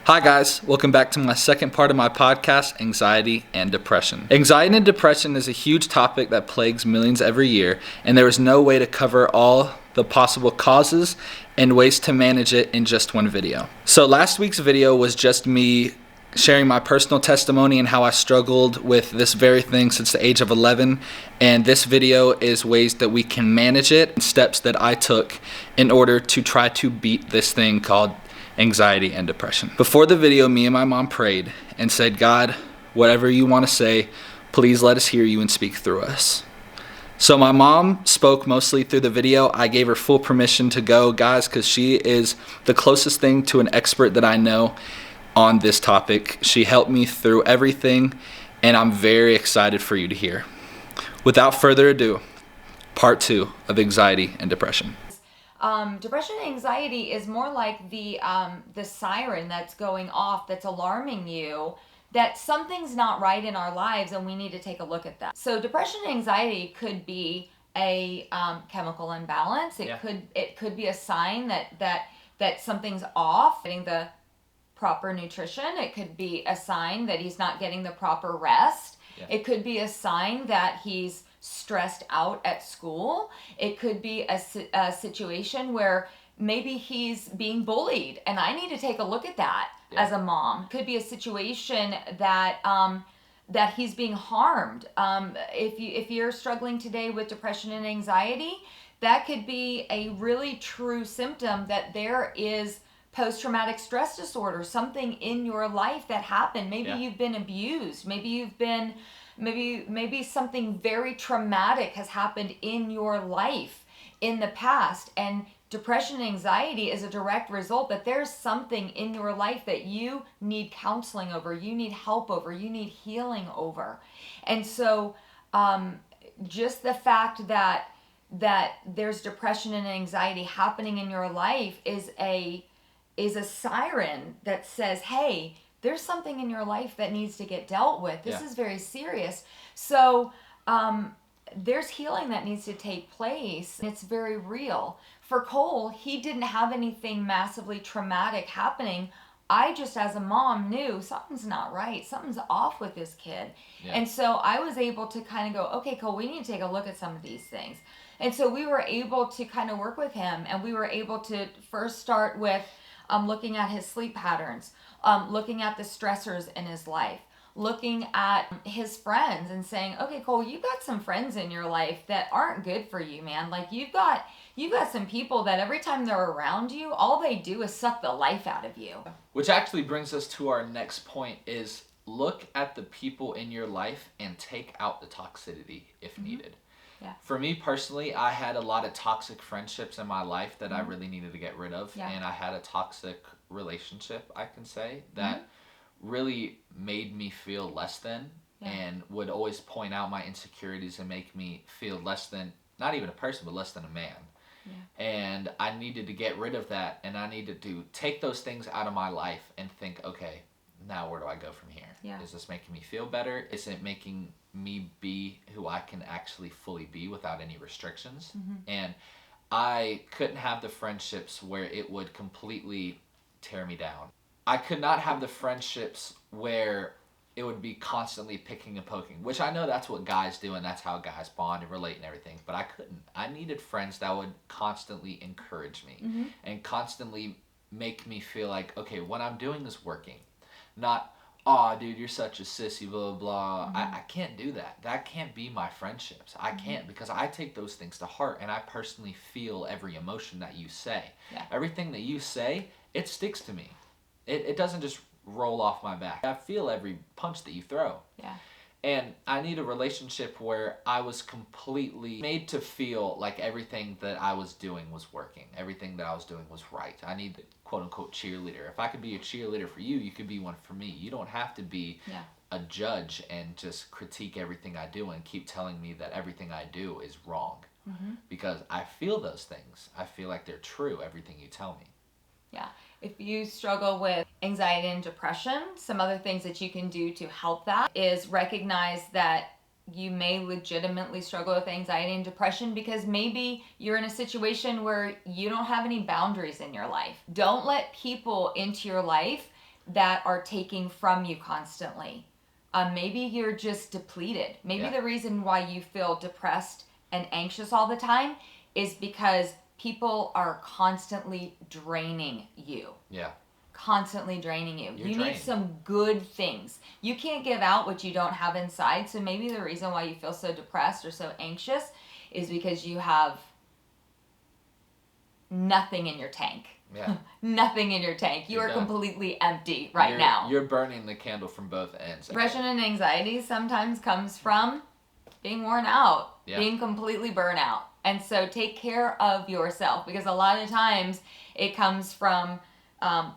Hi guys, welcome back to my second part of my podcast, Anxiety and Depression. Anxiety and depression is a huge topic that plagues millions every year, and there is no way to cover all the possible causes and ways to manage it in just one video. So last week's video was just me sharing my personal testimony and how I struggled with this very thing since the age of 11, and this video is ways that we can manage it and steps that I took in order to try to beat this thing called anxiety and depression. Before the video, me and my mom prayed and said, God, whatever you want to say, please let us hear you and speak through us. So my mom spoke mostly through the video. I gave her full permission to go, guys, because she is the closest thing to an expert that I know on this topic. She helped me through everything, and I'm very excited for you to hear. Without further ado, part 2 of anxiety and depression. Depression and anxiety is more like the siren that's going off, that's alarming you that something's not right in our lives and we need to take a look at that. So depression and anxiety could be a chemical imbalance. It could be a sign that something's off, getting the proper nutrition. It could be a sign that he's not getting the proper rest. Yeah. It could be a sign that he's stressed out at school. It could be a situation where maybe he's being bullied and I need to take a look at that as a mom. It could be a situation that that he's being harmed. If you're struggling today with depression and anxiety, that could be a really true symptom that there is post-traumatic stress disorder, something in your life that happened. Maybe you've been abused. Maybe something very traumatic has happened in your life in the past, and depression and anxiety is a direct result that there's something in your life that you need counseling over, you need help over, you need healing over. And so just the fact that there's depression and anxiety happening in your life is a siren that says, hey, there's something in your life that needs to get dealt with. This is very serious. So there's healing that needs to take place. It's very real. For Cole, he didn't have anything massively traumatic happening. I just, as a mom, knew something's not right. Something's off with this kid. Yeah. And so I was able to kind of go, okay, Cole, we need to take a look at some of these things. And so we were able to kind of work with him, and we were able to first start with looking at his sleep patterns, looking at the stressors in his life, looking at his friends and saying, okay, Cole, you've got some friends in your life that aren't good for you, man. Like you've got some people that every time they're around you, all they do is suck the life out of you. Which actually brings us to our next point is look at the people in your life and take out the toxicity if needed. Yeah. For me personally, I had a lot of toxic friendships in my life that I really needed to get rid of. Yeah. And I had a toxic relationship, I can say, that really made me feel less than and would always point out my insecurities and make me feel less than, not even a person, but less than a man. Yeah. And I needed to get rid of that, and I needed to take those things out of my life and think, okay, now where do I go from here? Yeah. Is this making me feel better? Is it making me be who I can actually fully be without any restrictions? And I couldn't have the friendships where it would completely tear me down. I could not have the friendships where it would be constantly picking and poking, which I know that's what guys do and that's how guys bond and relate and everything, but I couldn't. I needed friends that would constantly encourage me and constantly make me feel like, okay, what I'm doing is working. Not, oh, dude, you're such a sissy, blah, blah, blah. I can't do that. That can't be my friendships. I can't, because I take those things to heart, and I personally feel every emotion that you say. Yeah. Everything that you say, it sticks to me. It doesn't just roll off my back. I feel every punch that you throw. Yeah. And I need a relationship where I was completely made to feel like everything that I was doing was working. Everything that I was doing was right. I need the quote-unquote cheerleader. If I could be a cheerleader for you, you could be one for me. You don't have to be a judge and just critique everything I do and keep telling me that everything I do is wrong. Because I feel those things. I feel like they're true, everything you tell me. Yeah. If you struggle with anxiety and depression, some other things that you can do to help that is recognize that you may legitimately struggle with anxiety and depression because maybe you're in a situation where you don't have any boundaries in your life. Don't let people into your life that are taking from you constantly. Maybe you're just depleted. Maybe the reason why you feel depressed and anxious all the time is because people are constantly draining you. Yeah. Constantly draining you. You're you drained. Need some good things. You can't give out what you don't have inside. So maybe the reason why you feel so depressed or so anxious is because you have nothing in your tank. Yeah. Nothing in your tank. You are done. Completely empty now. You're burning the candle from both ends. Depression and anxiety sometimes comes from being worn out, being completely burnt out. And so take care of yourself, because a lot of times it comes from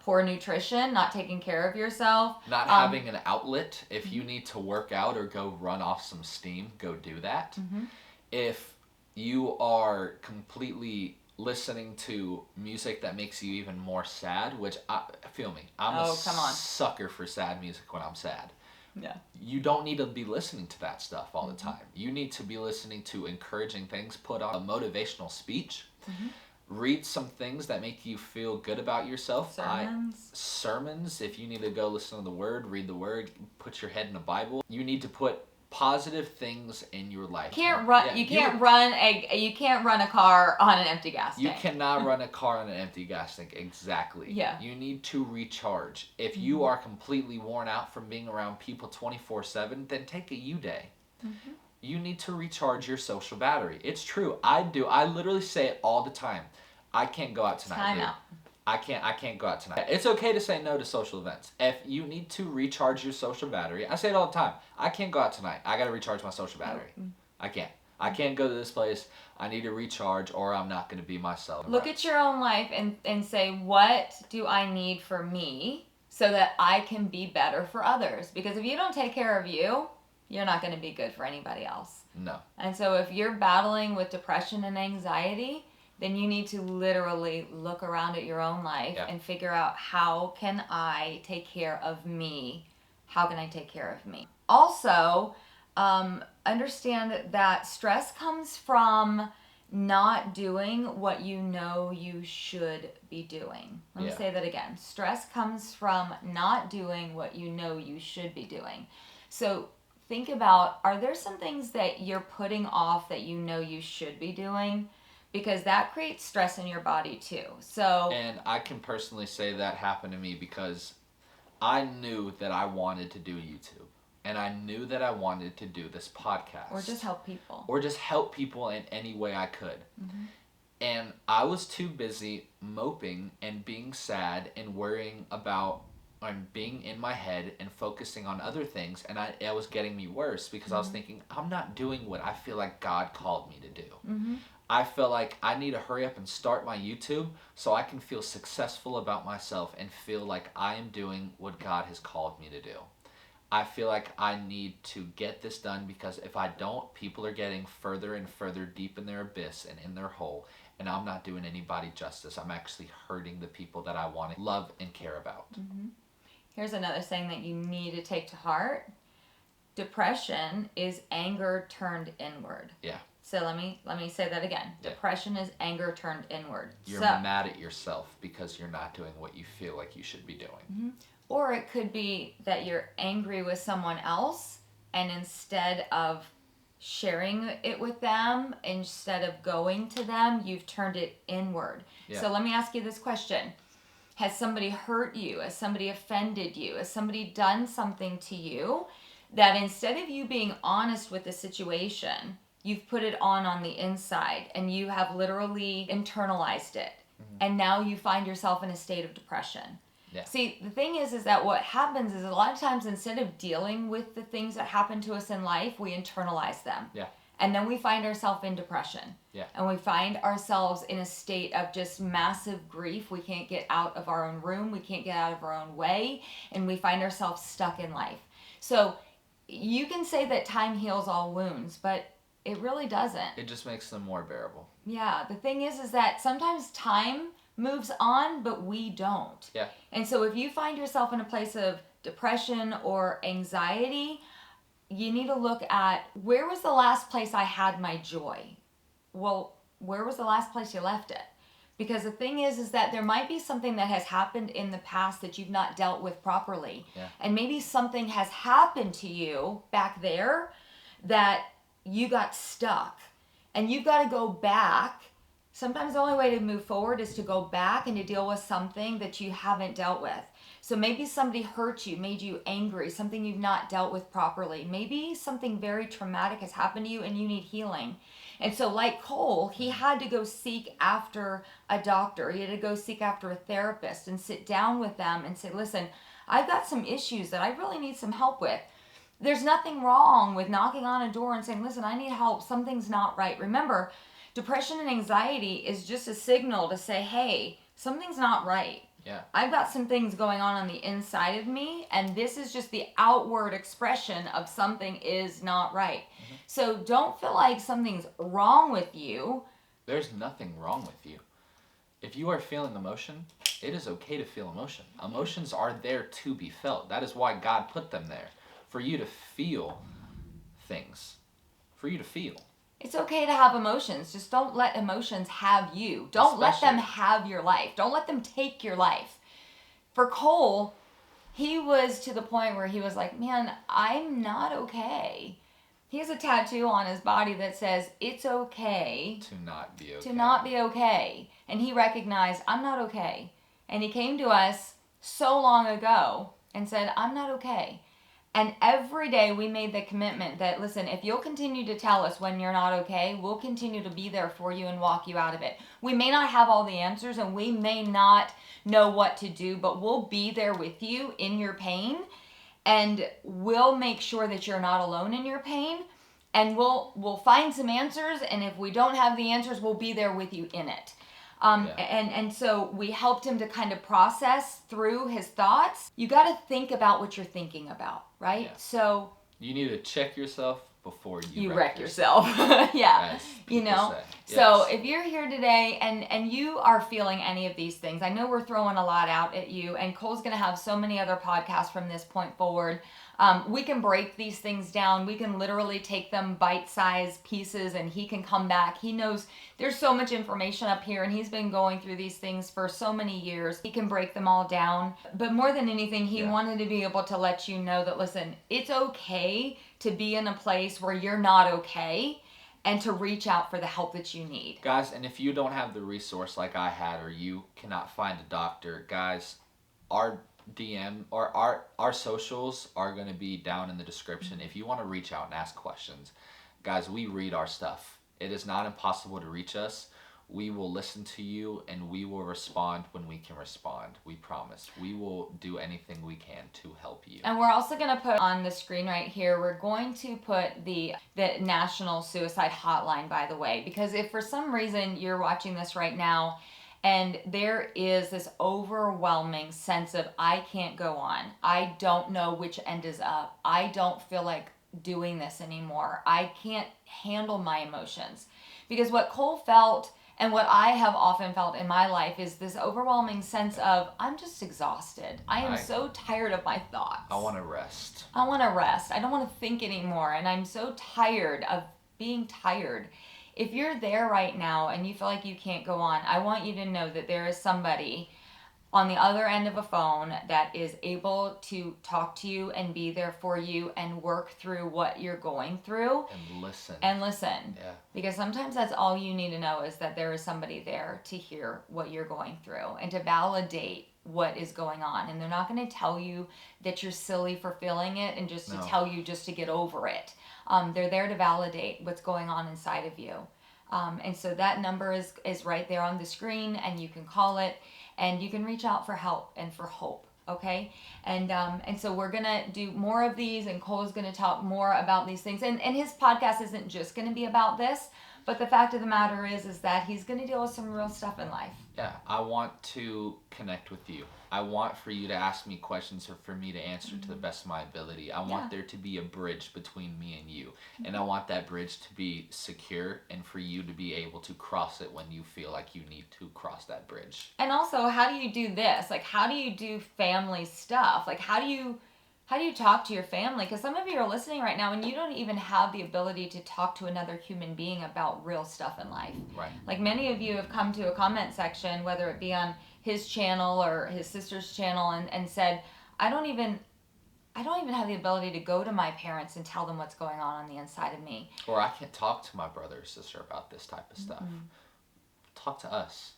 poor nutrition, not taking care of yourself. Not having an outlet. If you need to work out or go run off some steam, go do that. Mm-hmm. If you are completely listening to music that makes you even more sad, which, feel me, I'm a sucker for sad music when I'm sad. Yeah. You don't need to be listening to that stuff all the time. You need to be listening to encouraging things, put on a motivational speech, read some things that make you feel good about yourself. Sermons, if you need to go listen to the Word, read the Word, put your head in the Bible. You need to put positive things in your life. You can't run a car on an empty gas tank. You cannot run a car on an empty gas tank. Exactly. Yeah. You need to recharge. If you are completely worn out from being around people 24/7, then take a U day. Mm-hmm. You need to recharge your social battery. It's true. I do. I literally say it all the time. I can't go out tonight. Time out. I can't go out tonight. It's okay to say no to social events. If you need to recharge your social battery, I say it all the time. I can't go out tonight. I got to recharge my social battery. I can't. I can't go to this place. I need to recharge, or I'm not going to be myself. Look at your own life and say, what do I need for me so that I can be better for others? Because if you don't take care of you, you're not going to be good for anybody else. No. And so if you're battling with depression and anxiety, then you need to literally look around at your own life and figure out, how can I take care of me? How can I take care of me? Also, understand that stress comes from not doing what you know you should be doing. Let me say that again. Stress comes from not doing what you know you should be doing. So think about, are there some things that you're putting off that you know you should be doing? Because that creates stress in your body too. And I can personally say that happened to me because I knew that I wanted to do YouTube. And I knew that I wanted to do this podcast. Or just help people. Or just help people in any way I could. Mm-hmm. And I was too busy moping and being sad and worrying about being in my head and focusing on other things. And it was getting me worse because I was thinking, I'm not doing what I feel like God called me to do. Mm-hmm. I felt like I need to hurry up and start my YouTube so I can feel successful about myself and feel like I am doing what God has called me to do. I feel like I need to get this done, because if I don't, people are getting further and further deep in their abyss and in their hole, and I'm not doing anybody justice. I'm actually hurting the people that I want to love and care about. Mm-hmm. Here's another saying that you need to take to heart. Depression is anger turned inward. Yeah. So let me say that again. Yeah. Depression is anger turned inward. You're mad at yourself because you're not doing what you feel like you should be doing. Mm-hmm. Or it could be that you're angry with someone else, and instead of sharing it with them, instead of going to them, you've turned it inward. Yeah. So let me ask you this question. Has somebody hurt you? Has somebody offended you? Has somebody done something to you that instead of you being honest with the situation, you've put it on the inside, and you have literally internalized it. Mm-hmm. And now you find yourself in a state of depression. Yeah. See, the thing is that what happens is, a lot of times, instead of dealing with the things that happen to us in life, we internalize them. Yeah. And then we find ourselves in depression. Yeah. And we find ourselves in a state of just massive grief. We can't get out of our own room. We can't get out of our own way. And we find ourselves stuck in life. So you can say that time heals all wounds, but it really doesn't. It just makes them more bearable. Yeah. The thing is that sometimes time moves on, but we don't. Yeah. And so if you find yourself in a place of depression or anxiety, you need to look at, where was the last place I had my joy? Well, where was the last place you left it? Because the thing is that there might be something that has happened in the past that you've not dealt with properly. Yeah. And maybe something has happened to you back there that you got stuck. And you've got to go back. Sometimes the only way to move forward is to go back and to deal with something that you haven't dealt with. So maybe somebody hurt you, made you angry, something you've not dealt with properly. Maybe something very traumatic has happened to you and you need healing. And so like Cole, he had to go seek after a doctor. He had to go seek after a therapist and sit down with them and say, listen, I've got some issues that I really need some help with. There's nothing wrong with knocking on a door and saying, listen, I need help. Something's not right. Remember, depression and anxiety is just a signal to say, hey, something's not right. Yeah. I've got some things going on the inside of me, and this is just the outward expression of something is not right. Mm-hmm. So don't feel like something's wrong with you. There's nothing wrong with you. If you are feeling emotion, it is okay to feel emotion. Emotions are there to be felt. That is why God put them there, for you to feel things, for you to feel. It's okay to have emotions. Just don't let emotions have you. Don't let them have your life. Don't let them take your life. For Cole, he was to the point where he was like, man, I'm not okay. He has a tattoo on his body that says, it's okay to not be okay. To not be okay. And he recognized, I'm not okay. And he came to us so long ago and said, I'm not okay. And every day we made the commitment that, listen, if you'll continue to tell us when you're not okay, we'll continue to be there for you and walk you out of it. We may not have all the answers and we may not know what to do, but we'll be there with you in your pain, and we'll make sure that you're not alone in your pain, and we'll find some answers, and if we don't have the answers, we'll be there with you in it. And so we helped him to kind of process through his thoughts. You got to think about what you're thinking about, right? Yeah. So you need to check yourself before you wreck yourself. Yeah. You know, yes. So if you're here today and you are feeling any of these things, I know we're throwing a lot out at you, and Cole's going to have so many other podcasts from this point forward. We can break these things down. We can literally take them bite-sized pieces, and he can come back. He knows there's so much information up here, and he's been going through these things for so many years. He can break them all down. But more than anything, he wanted to be able to let you know that, listen, it's okay to be in a place where you're not okay, and to reach out for the help that you need. Guys, and if you don't have the resource like I had, or you cannot find a doctor, guys, our DM or our socials are going to be down in the description. If you want to reach out and ask questions, guys, we read our stuff. It is not impossible to reach us. We will listen to you and we will respond when we can respond. We promise. We will do anything we can to help you. And we're also going to put on the screen right here, we're going to put the National Suicide Hotline, by the way, because if for some reason you're watching this right now and there is this overwhelming sense of, I can't go on. I don't know which end is up. I don't feel like doing this anymore. I can't handle my emotions. Because what Cole felt, and what I have often felt in my life, is this overwhelming sense of, I'm just exhausted. I am so tired of my thoughts. I want to rest. I want to rest. I don't want to think anymore. And I'm so tired of being tired. If you're there right now and you feel like you can't go on, I want you to know that there is somebody on the other end of a phone that is able to talk to you and be there for you and work through what you're going through. And listen. Yeah. Because sometimes that's all you need to know, is that there is somebody there to hear what you're going through and to validate what is going on. And they're not going to tell you that you're silly for feeling it and just to tell you just to get over it. They're there to validate what's going on inside of you. And so that number is right there on the screen, and you can call it, and you can reach out for help and for hope. Okay. And so we're going to do more of these, and Cole's going to talk more about these things. And his podcast isn't just going to be about this, but the fact of the matter is that he's going to deal with some real stuff in life. Yeah. I want to connect with you. I want for you to ask me questions or for me to answer to the best of my ability. I want there to be a bridge between me and you. And I want that bridge to be secure and for you to be able to cross it when you feel like you need to cross that bridge. And also, how do you do this? Like, how do you do family stuff? Like, how do How do you talk to your family? Because some of you are listening right now and you don't even have the ability to talk to another human being about real stuff in life. Right. Like many of you have come to a comment section, whether it be on his channel or his sister's channel, and said, I don't even have the ability to go to my parents and tell them what's going on the inside of me. Or I can't talk to my brother or sister about this type of stuff. Talk to us.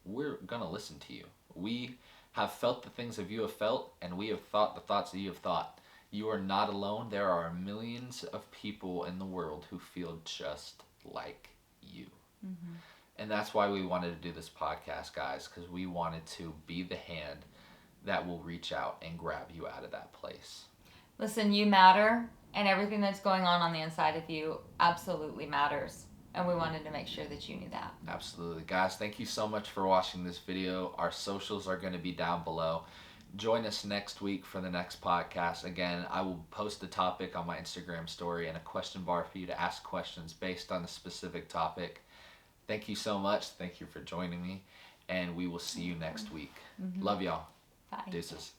We're going to listen to you. We have felt the things that you have felt, and we have thought the thoughts that you have thought. You are not alone. There are millions of people in the world who feel just like you. And that's why we wanted to do this podcast, guys, because we wanted to be the hand that will reach out and grab you out of that place. Listen, you matter, and everything that's going on the inside of you absolutely matters. And we wanted to make sure that you knew that. Absolutely. Guys, thank you so much for watching this video. Our socials are going to be down below. Join us next week for the next podcast. Again, I will post a topic on my Instagram story and a question bar for you to ask questions based on a specific topic. Thank you so much. Thank you for joining me. And we will see you next week. Love y'all. Bye. Deuces.